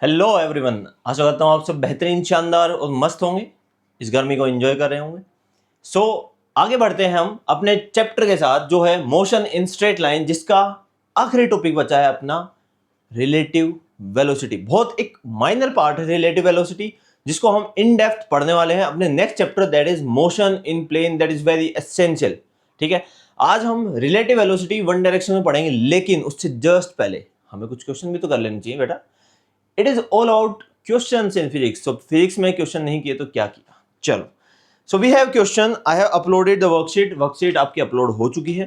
Hello everyone, आशा करता हूँ आप सब बेहतरीन, शानदार और मस्त होंगे, इस गर्मी को एंजॉय कर रहे होंगे। सो आगे बढ़ते हैं हम अपने चैप्टर के साथ, जो है मोशन इन स्ट्रेट लाइन, जिसका आखिरी टॉपिक बचा है अपना रिलेटिव वेलोसिटी। बहुत एक माइनर पार्ट है रिलेटिव वेलोसिटी, जिसको हम इन डेप्थ पढ़ने वाले हैं अपने next chapter, that is motion in plane, that is very essential. ठीक है, आज हम रिलेटिव वेलोसिटी वन डायरेक्शन में पढ़ेंगे, लेकिन उससे जस्ट पहले हमें कुछ क्वेश्चन भी तो कर लेने चाहिए बेटा। It is all out question in physics. तो फिजिक्स में क्वेश्चन नहीं किए तो क्या किया। चलो, so we have question, I have uploaded the worksheet आपकी अपलोड हो चुकी है।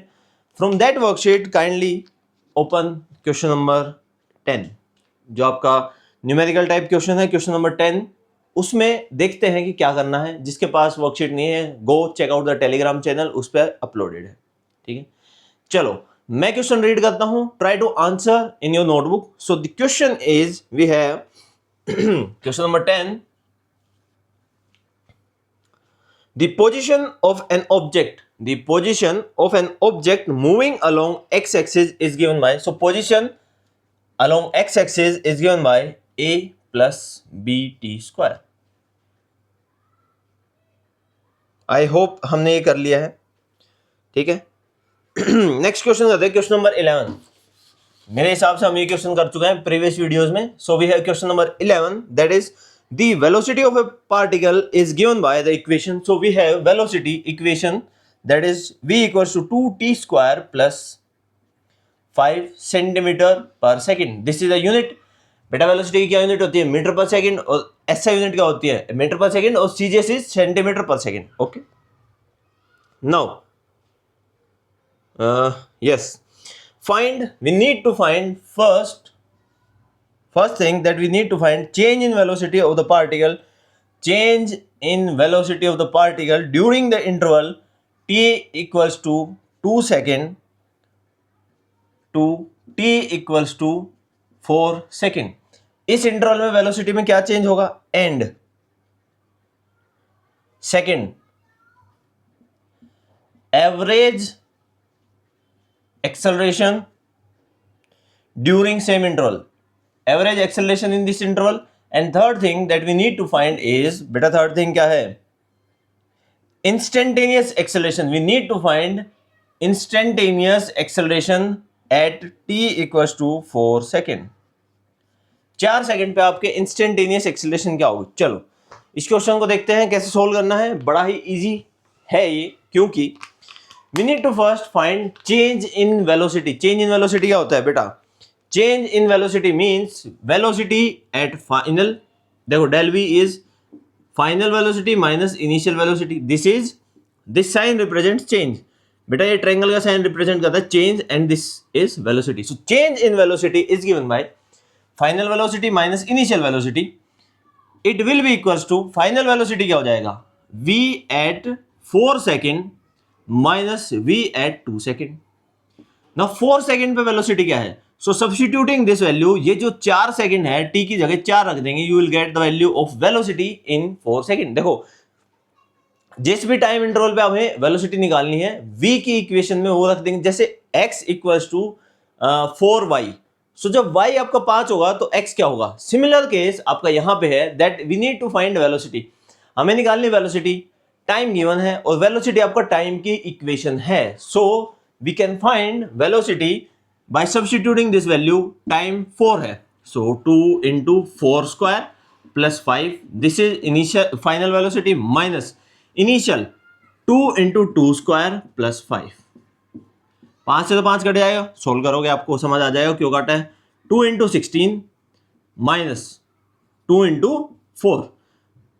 From that worksheet kindly open question number 10, जो आपका न्यूमेरिकल टाइप क्वेश्चन है, क्वेश्चन नंबर 10। उसमें देखते हैं कि क्या करना है। जिसके पास वर्कशीट नहीं है, go check out the Telegram channel, उस पर अपलोडेड है। ठीक है, चलो मैं क्वेश्चन रीड करता हूं, try to answer in your notebook. So the question is, we have question number 10, the position of an object moving along x-axis is given by, so position along x-axis is given by a plus bt square। I hope हमने ये कर लिया है। ठीक है, next question करते हैं, question number 11। मेरे हिसाब से हम ये क्वेश्चन कर चुके हैं प्रीवियस वीडियोस में। So we have question number 11, that is the velocity of a particle is given by the equation. So we have velocity equation, that is v equals to 2t square plus 5 centimetre per second. This is a unit. बेटा velocity की क्या unit होती है? Metre per second. और ऐसा unit क्या होती है? Metre per second. और CGS is centimetre per second. Okay, now yes, we need to find first thing that we need to find change in velocity of the particle during the interval t equals to 2 second to t equals to 4 second। इस interval में velocity में क्या change होगा? And second, average acceleration during same interval, average acceleration in this interval। and third thing that we need to find is, beta third thing क्या है? instantaneous acceleration। we need to find instantaneous acceleration at t equals to 4 second। 4 second पे आपके instantaneous acceleration क्या होगी? चलो इस question को देखते हैं कैसे सोल्व करना है। बड़ा ही इजी है ये, क्योंकि we need to first find change in velocity। change in velocity क्या होता है बेटा? change in velocity means velocity at final, देखो del v is final velocity minus initial velocity। this sign represents change। बेटा ये ट्रायंगल का sign represent करता है change, and this is velocity। so change in velocity is given by final velocity minus initial velocity। it will be equals to, final velocity क्या हो जाएगा? v at 4 second minus v at 2 second. ना 4 second पे velocity क्या है? सो substituting this value, ये जो 4 second है, t की जगह 4 रख देंगे, you will get the value of velocity in 4 second. देखो जिस भी टाइम इंटरवल पे हमें वेलोसिटी निकालनी है, v की इक्वेशन में वो रख देंगे, जैसे x इक्वल्स टू 4y। सो जब y आपका 5 होगा तो x क्या होगा? सिमिलर केस आपका यहां पे है, that we need to find velocity. हमें निकालनी वेलोसिटी, टाइम गिवन है और वेलोसिटी आपका टाइम की इक्वेशन है। So we can find velocity by substituting this value. Time 4 है, so 2 into 4 square plus 5, this is initial final velocity, minus initial 2 into 2 square plus 5। 5 से तो 5 कट जाएगा, solve करोगे आपको समझ आ जाएगा क्यों काटा है। 2 इंटू 16 माइनस 2 इंटू 4।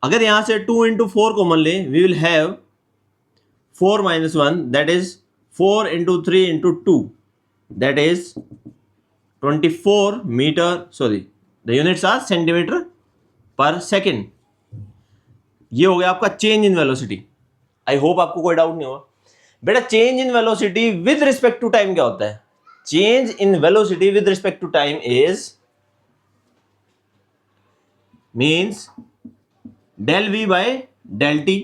अगर यहां से 2 इंटू 4 कॉमन ले, we will have 4 minus 1, that is 4 into 3 into 2, that is 24 metre, sorry the units are centimetre per second. ये हो गया आपका change in velocity. I hope आपको कोई डाउट नहीं होगा। बेटा change in velocity with respect to time क्या होता है? Change in velocity with respect to time is means del v by del T.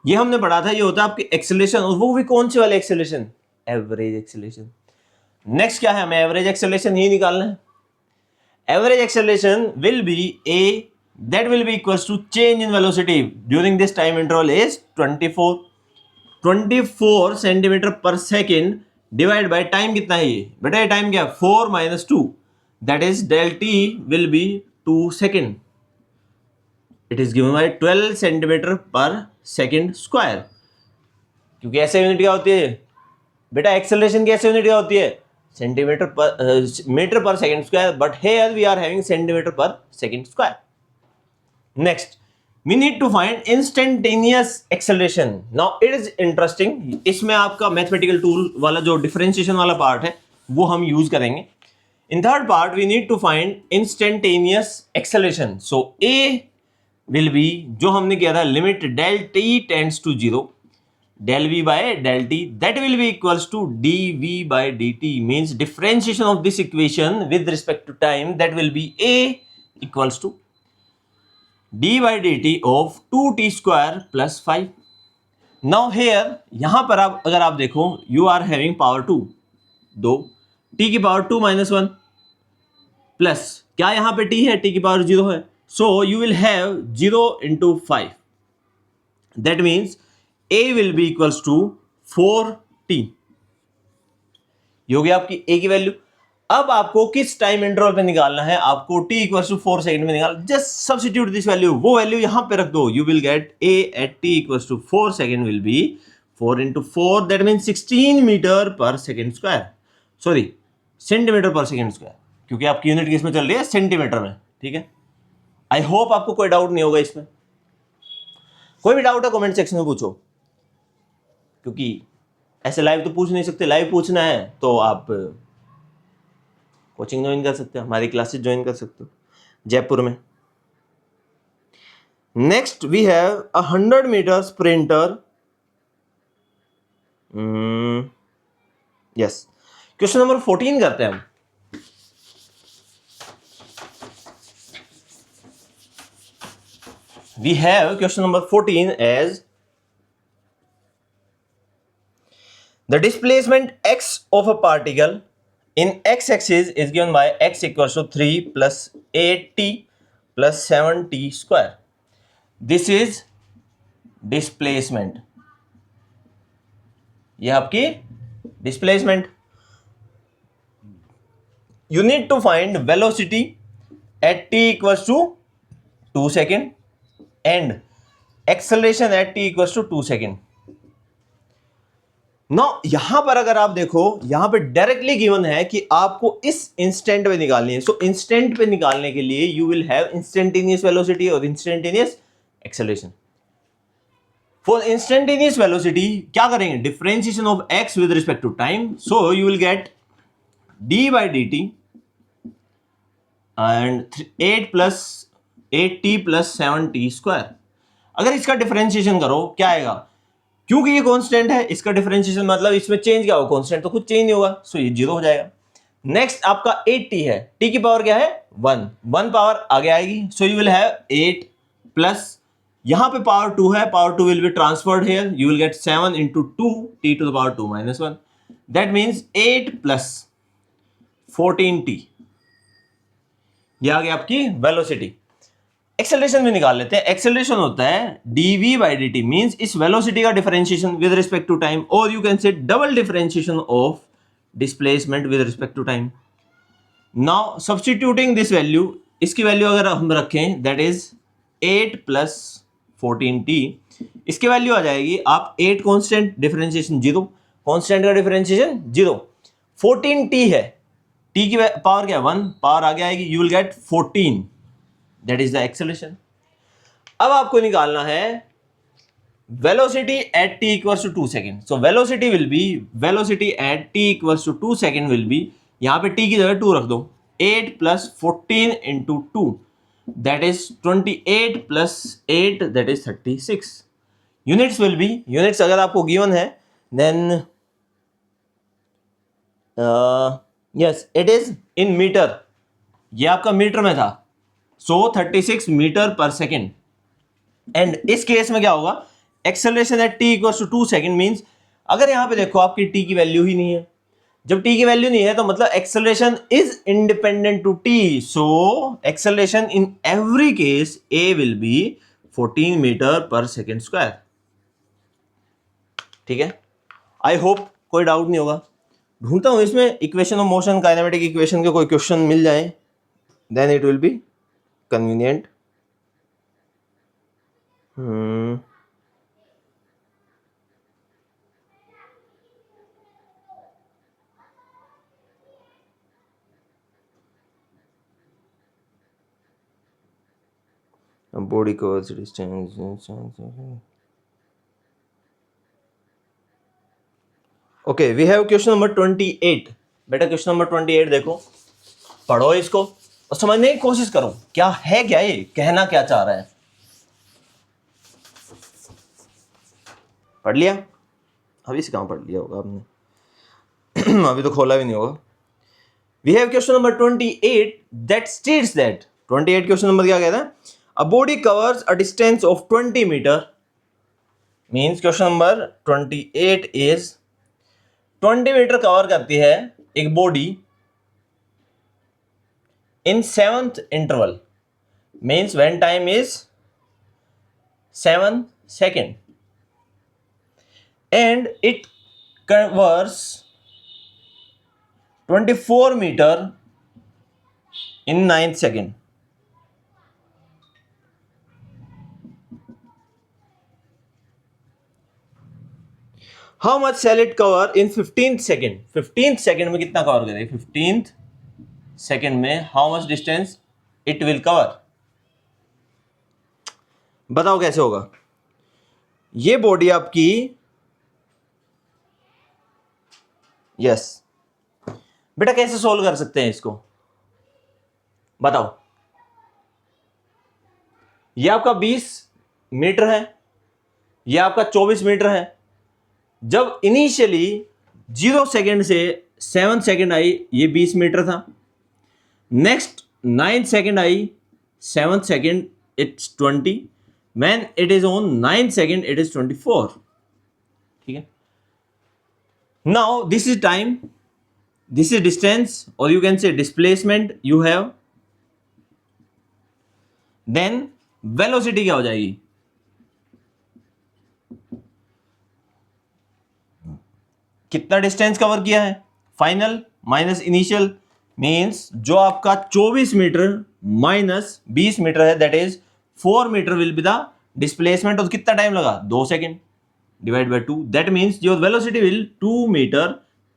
ये हमने पढ़ा था, ये होता है आपकी एक्सेलरेशन, और वो भी कौन सी वाले एक्सेलरेशन? Average acceleration. नेक्स्ट क्या है? हमें एवरेज एक्सेलरेशन ही निकालना है। Average acceleration will be a that will be equals to change in velocity during this time interval is 24 centimetre per second divide by time कितना है ये बेटा, ये टाइम क्या है 4 minus 2 that is del t will be 2 second. It is given by 12 centimetre per second square. क्योंकि ऐसे unit क्या होती है बेटा, एक्सेलरेशन की ऐसे यूनिट क्या होती है centimetre per metre per second square, but here we are having centimetre per second square. Next we need to find instantaneous acceleration. Now it is interesting. इसमें आपका मैथमेटिकल टूल वाला जो डिफरेंशिएशन वाला पार्ट है वो हम यूज करेंगे. In third part we need to find instantaneous acceleration. So A will be जो हमने किया था limit del t tends to 0 del v by del t that will be equals to dv by dt means differentiation of this equation with respect to time that will be A equals to d by dt of 2t square plus 5. Now here यहां पर आप अगर आप देखो you are having power 2 दो t की power 2 minus 1 plus क्या यहां पे t है t की पावर 0 है, so you will have 0 into 5 that means a will be equals to 4t. ये हो गया आपकी a की वैल्यू. अब आपको किस टाइम इंटरवल पे निकालना है, आपको t इक्वल्स टू 4 सेकंड में निकाल, जस्ट सब्स्टिट्यूट दिस वैल्यू, वो वैल्यू यहां पे रख दो, you will get a at t equals to 4 second will be 4 into 4 that means 16 metre per second square, sorry centimetre per second square, क्योंकि आपकी unit किस में चल रही है सेंटीमीटर में. ठीक है, आई होप आपको कोई डाउट नहीं होगा इसमें. कोई भी डाउट है कमेंट सेक्शन में पूछो, क्योंकि ऐसे लाइव तो पूछ नहीं सकते, लाइव पूछना है तो आप कोचिंग ज्वाइन कर सकते हो, हमारी क्लासेस ज्वाइन कर सकते हो जयपुर में. Next we have 100 metre sprinter. Yes, question number 14 करते हैं हम. We have question number 14 as the displacement x of a particle in x-axis is given by x equals to 3 plus 8t plus 7t square. This is displacement. यह आपकी displacement. You need to find velocity at t equals to 2 second and acceleration at t equals to 2 second. No यहां पर अगर आप देखो यहां पे directly given है कि आपको इस इंस्टेंट पे निकालनी है. सो इंस्टेंट पे निकालने के लिए you will have instantaneous velocity और instantaneous acceleration. For instantaneous velocity क्या करेंगे, differentiation of x with respect to time, so you will get d by d t and 8t plus 7t square. अगर इसका differentiation करो क्या आएगा, क्योंकि ये कांस्टेंट है इसका डिफरेंशिएशन मतलब इसमें चेंज क्या होगा, कांस्टेंट तो कुछ चेंज नहीं होगा, सो ये 0 हो जाएगा. नेक्स्ट आपका 8t है, t की पावर क्या है 1 पावर आगे आएगी, सो यू विल हैव 8 प्लस यहां पे पावर 2 है, power 2 will be transferred here, you will gate 7 into 2 t to the power 2 minus 1 that means 8 plus 14t. ये आ गई आपकी वेलोसिटी. एक्सेलरेशन भी निकाल लेते हैं. एक्सेलरेशन होता है dv by dt मींस इस वेलोसिटी का differentiation with respect to time, और you can say double differentiation of displacement with respect to time. Now substituting this value, इसकी वैल्यू अगर हम रखें दैट इज 8 plus 14t, इसकी वैल्यू आ जाएगी आप 8 कांस्टेंट डिफरेंशिएशन 0, कांस्टेंट का डिफरेंशिएशन 0, 14t है, t की पावर क्या 1 पावर आगे आएगी, you will gate 14. That is the acceleration. अब आपको निकालना है velocity at t equals to 2 second. So velocity at t equals to 2 second will be, यहाँ पे t की जगह 2 रख दो, 8 plus 14 into 2 that is 28 plus 8 that is 36. Units will be, units अगर आपको given है then yes it is in meter, ये आपका मीटर में था, so 36 metre per second. And इस केस में क्या होगा, acceleration at t equals to 2 second means अगर यहां पे देखो आपकी t की वैल्यू ही नहीं है, जब t की वैल्यू नहीं है तो मतलब acceleration is independent to t, so acceleration in every case a will be 14 metre per second square. ठीक है, आई होप कोई डाउट नहीं होगा। ढूंढता हूं इसमें equation of motion, kinematic equation के कोई क्वेश्चन मिल जाए, then it will be convenient. Body covers distance. Okay, we have question number 28। बेटा क्वेश्चन नंबर 28 देखो, पढ़ो इसको और समझने की कोशिश करो क्या है, क्या ये कहना क्या चाह रहा है। पढ़ लिया? अभी से कहां पढ़ लिया होगा आपने अभी तो खोला भी नहीं होगा। We have question number 28 that states that, 28 question number क्या कहता है, a body covers a distance of 20 metre, means question number 28 is 20 metre cover करती है एक बॉडी in 7th interval, means when time is 7 second and it covers 24 meter in 9 second. How much shall it cover in 15th second? 15th second में कितना cover करेगी? 15th second में how much distance it will cover? बताओ कैसे होगा? ये body आपकी, yes बेटा कैसे सोल्व कर सकते हैं इसको बताओ। ये आपका 20 मीटर है, ये आपका 24 मीटर है। जब इनिशियली 0 सेकेंड से 7 सेकेंड आई ये 20 मीटर था, next 9 second I 7 second it's 20, when it is on 9 second it is 24। ठीक है, now this is time, this is distance or you can say displacement you have, then velocity क्या हो जाएगी, कितना distance cover किया है final minus initial, means जो आपका 24 मीटर माइनस 20 मीटर है that is 4 metre will be the displacement, और कितना टाइम लगा 2 second divide by 2, that means your velocity will 2 metre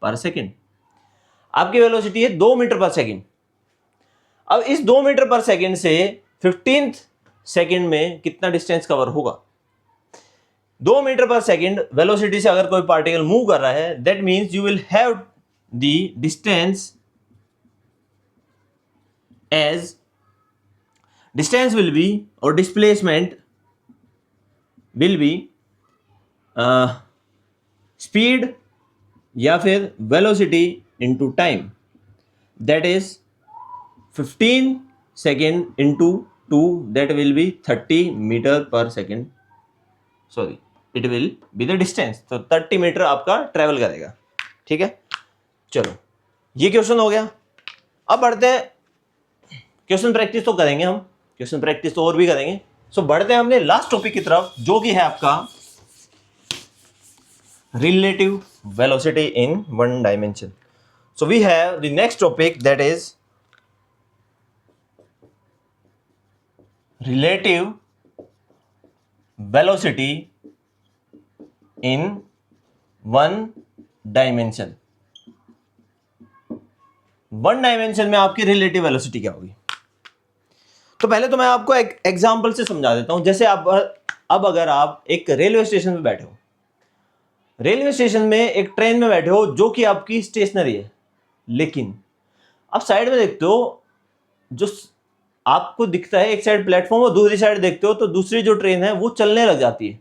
per second. आपकी वेलोसिटी है 2 मीटर पर सेकेंड। अब इस 2 मीटर पर सेकेंड से 15th सेकेंड में कितना डिस्टेंस कवर होगा? 2 मीटर पर सेकेंड वेलोसिटी से अगर कोई पार्टिकल मूव कर रहा है that means you will have the distance as, distance will be और डिस्प्लेसमेंट विल बी स्पीड या फिर velocity into time, that is 15 second into 2 that will be 30 meter per second, sorry it will be the distance, तो 30 metre आपका travel करेगा। ठीक है, चलो ये क्वेश्चन हो गया। अब बढ़ते हैं, क्वेश्चन प्रैक्टिस तो करेंगे हम, क्वेश्चन प्रैक्टिस तो और भी करेंगे। सो बढ़ते हैं हमने लास्ट टॉपिक की तरफ जो कि है आपका relative velocity in one dimension. So we have the next topic that is relative velocity in one dimension। One dimension में आपकी रिलेटिव वेलोसिटी क्या होगी? तो पहले तो मैं आपको एक एग्जांपल से समझा देता हूं। जैसे अब अगर आप एक रेलवे स्टेशन पे बैठे हो, रेलवे स्टेशन में एक ट्रेन में बैठे हो जो कि आपकी स्टेशनरी है, लेकिन आप साइड में देखते हो, जो आपको दिखता है एक साइड प्लेटफॉर्म और दूसरी साइड देखते हो तो दूसरी जो ट्रेन है वो चलने लग जाती है,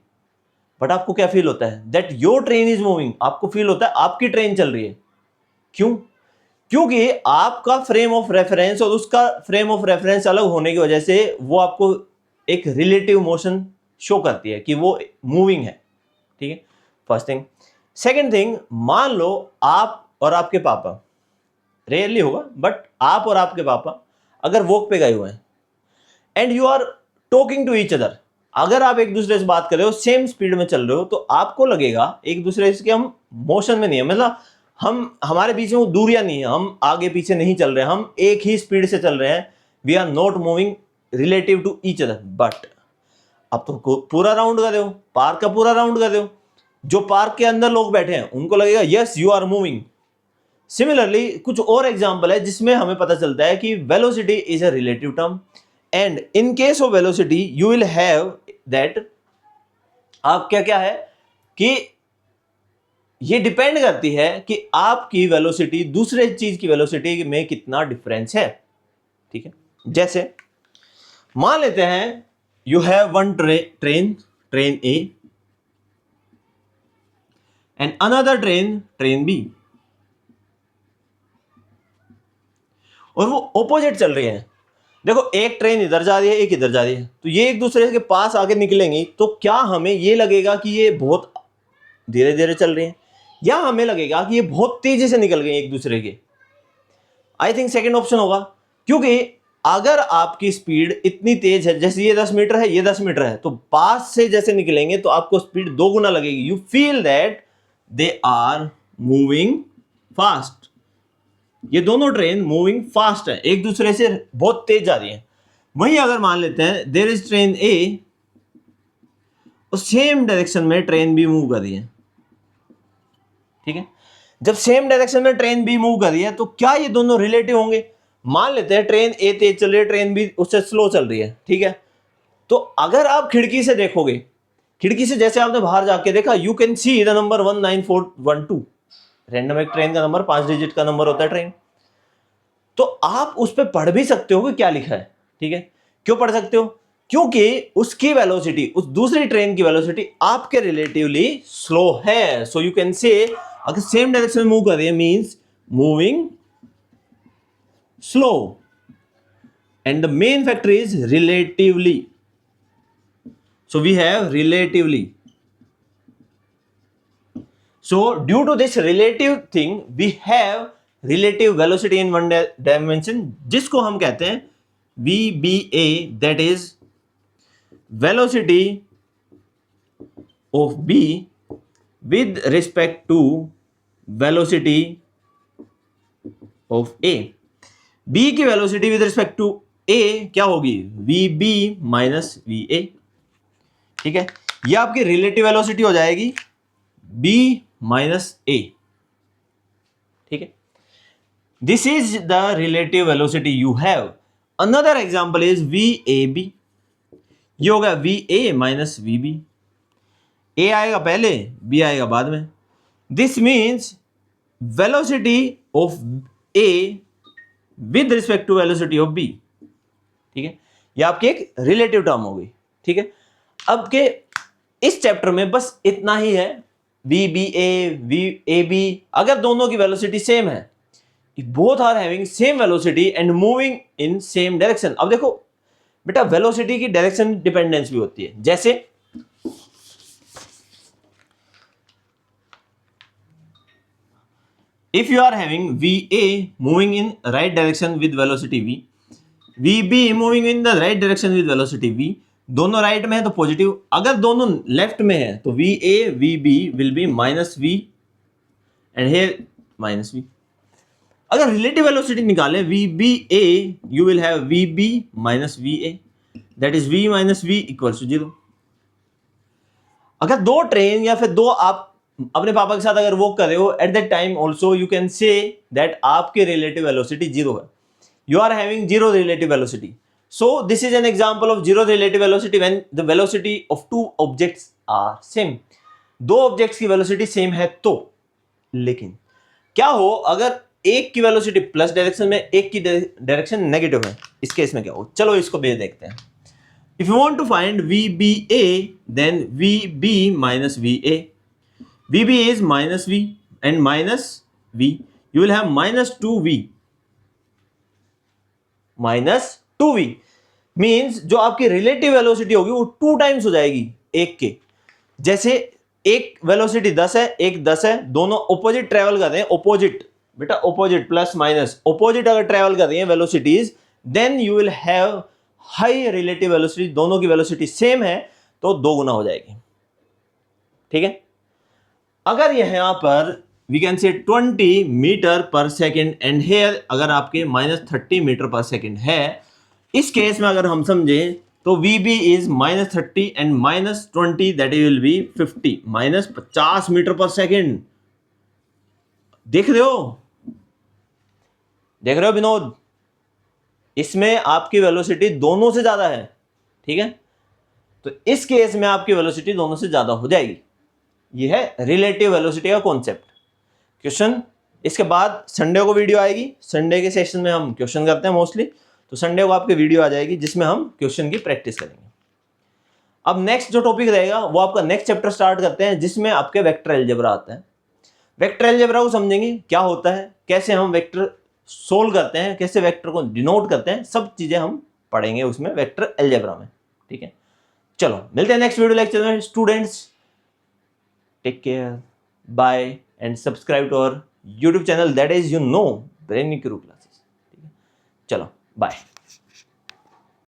बट आपको क्या फील होता है? That your train is moving. आपको फील होता है आपकी ट्रेन चल रही है। क्यों? क्योंकि आपका फ्रेम ऑफ रेफरेंस और उसका फ्रेम ऑफ रेफरेंस अलग होने की वजह से वो आपको एक रिलेटिव मोशन शो करती है कि वो मूविंग है। ठीक है, फर्स्ट थिंग। सेकेंड थिंग, मान लो आप और आपके पापा, रेयरली होगा बट आप और आपके पापा अगर वॉक पे गए हुए हैं and you are talking to each other, अगर आप एक दूसरे से बात कर रहे हो, सेम स्पीड में चल रहे हो, तो आपको लगेगा एक दूसरे से कि हम मोशन में नहीं है, मतलब हम हमारे बीच में वो दूरियां नहीं है, हम आगे पीछे नहीं चल रहे हैं, हम एक ही स्पीड से चल रहे हैं, we are not moving relative to each other. But आप तो पूरा राउंड कर रहे हो, पार्क का पूरा राउंड कर रहे हो, जो पार्क के अंदर लोग बैठे हैं उनको लगेगा yes you are moving. Similarly कुछ और एग्जांपल है जिसमें हमें पता चलता है कि velocity is a relative term and in case of velocity you will have that, आप क्या क्या है कि ये डिपेंड करती है कि आपकी वेलोसिटी दूसरे चीज की वेलोसिटी में कितना डिफरेंस है। ठीक है, जैसे मान लेते हैं you have one train A and another train B, और वो ऑपोजिट चल रही है। देखो एक ट्रेन इधर जा रही है, एक इधर जा रही है, तो ये एक दूसरे के पास आके निकलेंगी, तो क्या हमें ये लगेगा कि ये बहुत धीरे धीरे चल रही है, या हमें लगेगा कि ये बहुत तेजी से निकल गई एक दूसरे के? आई थिंक सेकंड ऑप्शन होगा, क्योंकि अगर आपकी स्पीड इतनी तेज है, जैसे ये 10 मीटर है, ये 10 मीटर है, तो पास से जैसे निकलेंगे तो आपको स्पीड 2 गुना लगेगी। You feel that they are moving fast, ये दोनों ट्रेन मूविंग फास्ट है, एक दूसरे से बहुत तेज जा रही है। वहीं अगर मान लेते हैं देयर इज ट्रेन ए, उस सेम डायरेक्शन में ट्रेन बी मूव कर रही है। ठीक है, जब सेम डायरेक्शन में ट्रेन बी मूव कर रही है तो क्या ये दोनों रिलेटिव होंगे? मान लेते हैं ट्रेन ए तेज चल रही है, ट्रेन बी उससे स्लो चल रही है। ठीक है, तो अगर आप खिड़की से देखोगे, खिड़की से जैसे आपने बाहर जाके देखा, you can see the number 19412, random एक ट्रेन का नंबर 5 डिजिट का नंबर होता है ट्रेन, तो आप उस पर पढ़ भी सकते हो कि क्या लिखा है। ठीक है, क्यों पढ़ सकते हो? क्योंकि उसकी वेलोसिटी, उस दूसरी ट्रेन की वेलोसिटी आपके रिलेटिवली स्लो है। सो यू कैन से अगर सेम डायरेक्शन में मूव कर रही है means moving slow, and the main factor is relatively, so we have relatively. So due to this relative thing, we have relative velocity in one dimension, जिसको हम कहते हैं VBA, that is velocity of B with respect to velocity of A। B की velocity with respect to A क्या होगी? VB minus VA। ठीक है, ये आपकी relative velocity हो जाएगी B minus A। ठीक है, this is the relative velocity you have। another example is VAB, ये होगा VA minus VB, A आएगा पहले, B आएगा बाद में। this means velocity of A with respect to velocity of B। ठीक है, ये आपकी एक रिलेटिव टर्म हो गई। ठीक है, अब के इस चैप्टर में बस इतना ही है। VBA, VAB, अगर दोनों की वेलोसिटी सेम है, both are having same velocity and moving in same direction. अब देखो बेटा, वेलोसिटी की डायरेक्शन डिपेंडेंस भी होती है। जैसे if you are having VA moving in right direction with velocity V, VB moving in the right direction with velocity V, दोनों right में है तो पॉजिटिव, अगर दोनों लेफ्ट में है तो VA VB will be minus V and here minus V। अगर रिलेटिव वेलोसिटी निकालें VBA, you will have VB minus VA, that is V minus V equals to 0। अगर दो ट्रेन या फिर दो आप अपने पापा के साथ अगर वॉक कर रहे हो, at that time also you can say that आपके रिलेटिव वेलोसिटी 0 है, you are having 0 relative velocity. So this is an example of zero relative velocity when the velocity of two objects are same। दो objects की velocity same है तो, लेकिन क्या हो अगर एक की वेलोसिटी प्लस डायरेक्शन में, एक की डायरेक्शन नेगेटिव है, इस केस में क्या हो? चलो इसको बेस देखते हैं। If you want to find VBA, then VB minus VA, VB is minus V and minus V, you will have minus 2V, minus 2V means जो आपकी रिलेटिव वेलोसिटी होगी वो 2 टाइम्स हो जाएगी एक के। जैसे एक वेलोसिटी 10 है, एक 10 है, दोनों ऑपोजिट ट्रेवल कर रहे हैं, ऑपोजिट बेटा ऑपोजिट प्लस माइनस, ऑपोजिट अगर ट्रेवल कर रही है velocities, then you will have high relative velocity, दोनों की वेलोसिटी सेम है तो 2 गुना हो जाएगी, ठीक है। अगर यहां पर we can say 20 metre per second and hair अगर आपके -30 मीटर पर सेकेंड है, इस केस में अगर हम समझे तो VB is -30 and -20 that will be 50, -50 metre per second. देख रहे हो, देख रहे हो विनोद, इसमें आपकी वेलोसिटी दोनों से ज्यादा है, ठीक है। तो इस केस में आपकी वेलोसिटी दोनों से ज्यादा हो जाएगी। यह है रिलेटिव वेलोसिटी का कॉन्सेप्ट। क्वेश्चन इसके बाद संडे को वीडियो आएगी, संडे के सेशन में हम क्वेश्चन करते हैं मोस्टली, तो संडे को आपकी वीडियो आ जाएगी जिसमें हम क्वेश्चन की प्रैक्टिस करेंगे। अब नेक्स्ट जो टॉपिक रहेगा वो आपका नेक्स्ट चैप्टर स्टार्ट करते हैं जिसमें आपके वेक्टर अलजेब्रा आता है। वेक्टर अलजेब्रा को समझेंगे क्या होता है, कैसे हम वेक्टर सोल्व करते हैं, कैसे वेक्टर को डिनोट करते हैं, सब चीजें हम पढ़ेंगे उसमें वेक्टर अलजेब्रा में, ठीक है। चलो मिलते हैं नेक्स्ट वीडियो लेक्चर में students. Take care, bye and subscribe to our YouTube channel that is Brain Guru Classes, ठीक है। चलो बाय।